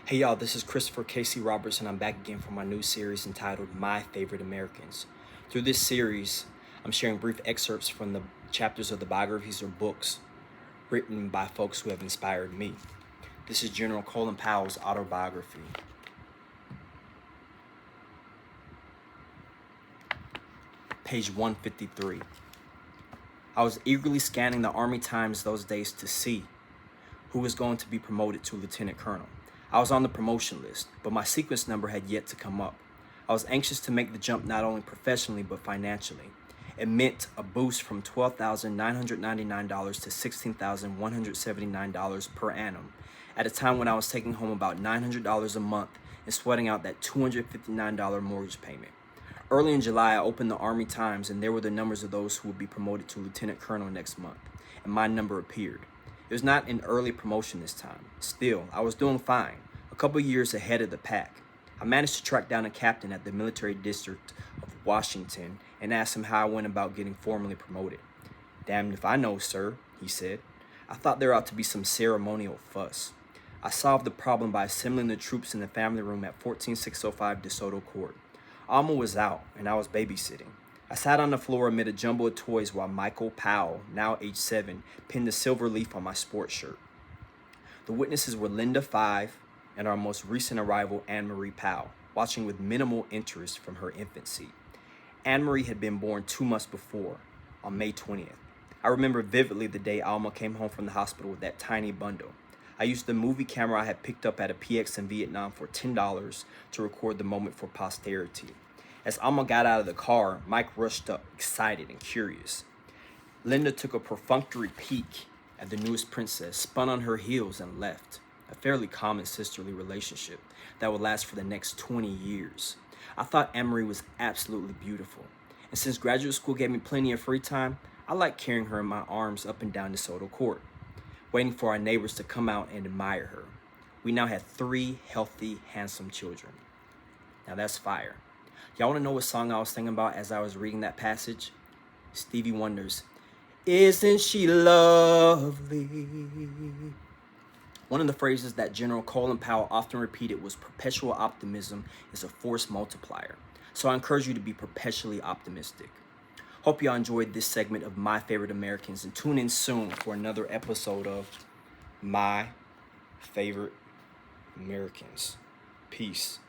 Hey y'all, this is Christopher Casey Roberts, and I'm back again for my new series entitled My Favorite Americans. Through this series, I'm sharing brief excerpts from the chapters of the biographies or books written by folks who have inspired me. This is General Colin Powell's autobiography. Page 153. I was eagerly scanning the Army Times those days to see who was going to be promoted to Lieutenant Colonel. I was on the promotion list, but my sequence number had yet to come up. I was anxious to make the jump not only professionally, but financially. It meant a boost from $12,999 to $16,179 per annum, at a time when I was taking home about $900 a month and sweating out that $259 mortgage payment. Early in July, I opened the Army Times, and there were the numbers of those who would be promoted to Lieutenant Colonel next month, and my number appeared. It was not an early promotion this time. Still, I was doing fine, a couple years ahead of the pack. I managed to track down a captain at the military district of Washington and asked him how I went about getting formally promoted. "Damned if I know, sir," he said. "I thought there ought to be some ceremonial fuss." I solved the problem by assembling the troops in the family room at 14605 DeSoto Court. Alma was out, and I was babysitting. I sat on the floor amid a jumble of toys while Michael Powell, now age 7, pinned a silver leaf on my sports shirt. The witnesses were Linda, 5, and our most recent arrival, Anne-Marie Powell, watching with minimal interest from her infancy. Anne-Marie had been born 2 months before, on May 20th. I remember vividly the day Alma came home from the hospital with that tiny bundle. I used the movie camera I had picked up at a PX in Vietnam for $10 to record the moment for posterity. As Alma got out of the car, Mike rushed up, excited and curious. Linda took a perfunctory peek at the newest princess, spun on her heels, and left. A fairly common sisterly relationship that would last for the next 20 years. I thought Anne-Marie was absolutely beautiful, and since graduate school gave me plenty of free time, I liked carrying her in my arms up and down DeSoto Court, waiting for our neighbors to come out and admire her. We now had 3 healthy, handsome children. Now that's fire. Y'all want to know what song I was thinking about as I was reading that passage? Stevie Wonder's "Isn't She Lovely?" One of the phrases that General Colin Powell often repeated was "perpetual optimism is a force multiplier." So I encourage you to be perpetually optimistic. Hope y'all enjoyed this segment of My Favorite Americans, and tune in soon for another episode of My Favorite Americans. Peace.